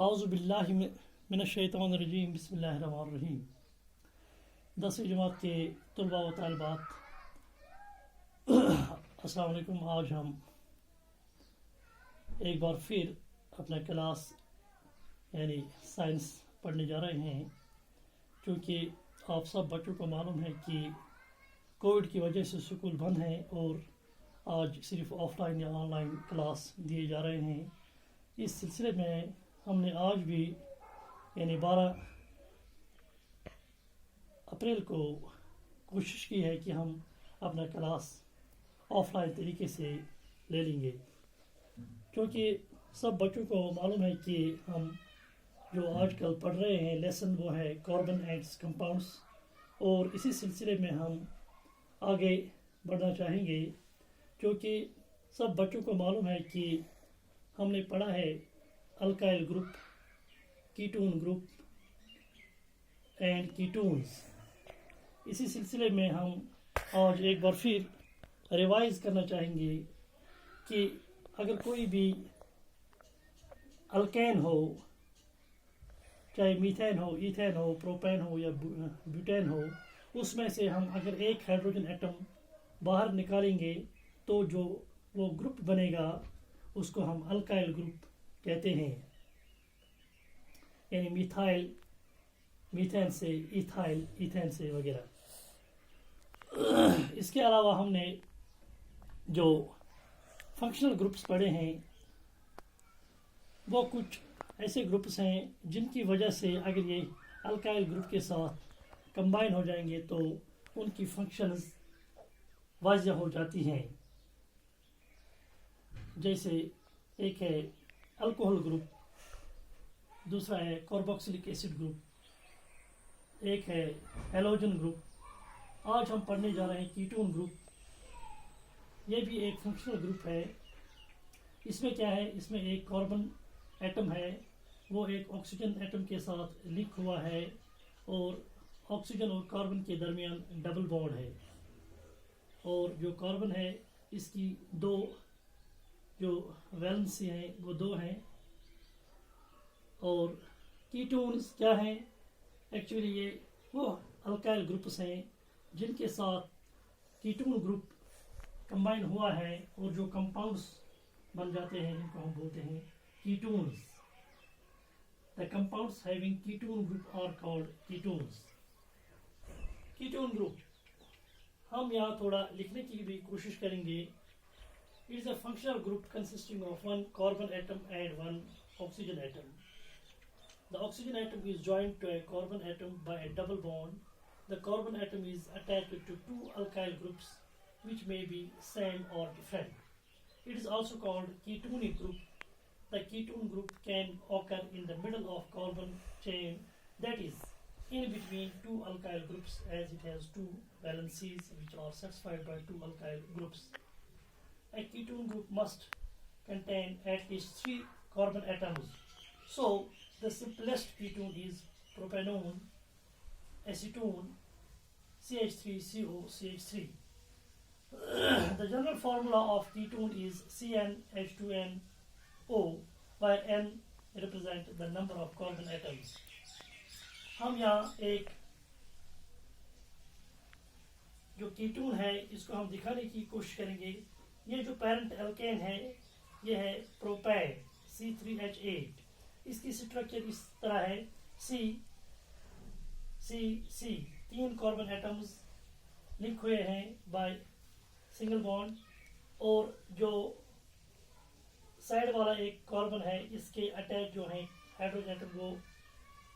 اعوذ باللہ من الشیطان الرجیم بسم اللہ الرحمن الرحیم. 10ویں جماعت کے طلباء و طالبات، السلام علیکم. آج ہم ایک بار پھر اپنا کلاس یعنی سائنس پڑھنے جا رہے ہیں، کیونکہ آپ سب بچوں کو معلوم ہے کہ کووڈ کی وجہ سے اسکول بند ہیں اور آج صرف آف لائن یا آن لائن کلاس دیے جا رہے ہیں. اس سلسلے میں ہم نے آج بھی یعنی 12 اپریل کو کوشش کی ہے کہ ہم اپنا کلاس آف لائن طریقے سے لے لیں گے، کیونکہ سب بچوں کو معلوم ہے کہ ہم جو آج کل پڑھ رہے ہیں لیسن وہ ہے کاربن اینڈ کمپاؤنڈس، اور اسی سلسلے میں ہم آگے بڑھنا چاہیں گے، کیونکہ سب بچوں کو معلوم ہے کہ ہم نے پڑھا ہے alkyl group, ketone group and ketones. اسی سلسلے میں ہم آج ایک بار پھر ریوائز کرنا چاہیں گے کہ اگر کوئی بھی الکین ہو، چاہے میتھین ہو، ایتھین ہو، پروپین ہو یا بیوٹین ہو، اس میں سے ہم اگر ایک ہائیڈروجن ایٹم باہر نکالیں گے تو جو وہ گروپ بنے گا اس کو ہم الکائل گروپ کہتے ہیں، یعنی میتھائل میتھین سے، ایتھائل ایتھین سے وغیرہ. اس کے علاوہ ہم نے جو فنکشنل گروپس پڑھے ہیں وہ کچھ ایسے گروپس ہیں جن کی وجہ سے اگر یہ الکائل گروپ کے ساتھ کمبائن ہو جائیں گے تو ان کی فنکشنز واضح ہو جاتی ہیں. جیسے ایک ہے الکوہل گروپ، دوسرا ہے کاربوکسیلک ایسڈ گروپ، ایک ہے ہیلوجن گروپ. آج ہم پڑھنے جا رہے ہیں کیٹون گروپ. یہ بھی ایک فنکشنل گروپ ہے. اس میں کیا ہے، اس میں ایک کاربن ایٹم ہے، وہ ایک آکسیجن ایٹم کے ساتھ لنک ہوا ہے، اور آکسیجن اور کاربن کے درمیان ڈبل بانڈ ہے، اور جو کاربن ہے اس کی دو جو ویلنسی ہیں وہ 2 ہیں. اور کیٹونز کیا ہیں، ایکچولی یہ وہ الکائل گروپس ہیں جن کے ساتھ کیٹون گروپ کمبائن ہوا ہے اور جو کمپاؤنڈس بن جاتے ہیں جن کو ہم بولتے ہیں ketones. The compounds having ketone group are called ketones. Ketone group ہم یہاں تھوڑا لکھنے کی بھی کوشش کریں گے. It is a functional group consisting of one carbon atom and one oxygen atom. The oxygen atom is joined to a carbon atom by a double bond. The carbon atom is attached to 2 alkyl groups which may be same or different. It is also called ketonic group. The ketone group can occur in the middle of carbon chain, that is, in between 2 alkyl groups, as it has 2 valencies which are satisfied by 2 alkyl groups. A ketone group must contain at least 3 carbon atoms. So, the simplest ketone is propanone, acetone, CH3COCH3. The general formula of ketone is CnH2nO, where N represents the number of carbon atoms. ہم یہاں ایک جو ketone ہے اس کو ہم دکھانے کی کوشش کریں گے. یہ جو پیرنٹ الکین ہے یہ ہے پروپین C3H8. اس کی سٹرکچر اس طرح ہے، C 3 کاربن ایٹمز لنک ہوئے ہیں بائی سنگل بانڈ، اور جو سائڈ والا ایک کاربن ہے اس کے اٹیچ جو ہیں ہائیڈروجن ایٹم وہ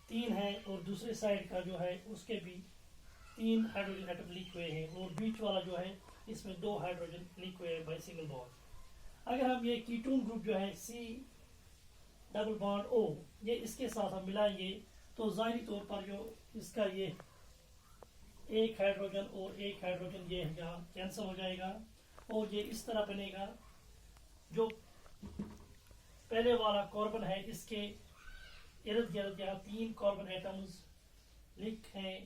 3 ہیں، اور دوسرے سائڈ کا جو ہے اس کے بھی 3 ہائیڈروجن ایٹم لنک ہوئے ہیں، اور بیچ والا جو ہے اس میں 2 ہائیڈروجن لنک ہوئے ہیں بائی سنگل بانڈ. اگر ہم یہ کیٹون گروپ جو ہے C ڈبل بانڈ O یہ اس کے ساتھ ہم ملائیں گے تو ظاہری طور پر جو اس کا یہ ایک ہائیڈروجن اور ایک ہائیڈروجن یہ یہاں کینسل ہو جائے گا، اور یہ اس طرح بنے گا. جو پہلے والا کاربن ہے اس کے ارد گرد یہاں 3 کاربن ایٹمز لنک ہیں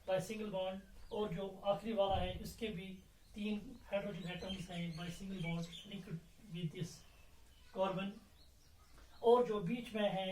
بائی سنگل بانڈ، اور جو آخری والا ہے اس کے بھی 3 ہائیڈروجن ایٹمز ہیں by single bond linked with this carbon, اور جو بیچ میں ہے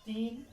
3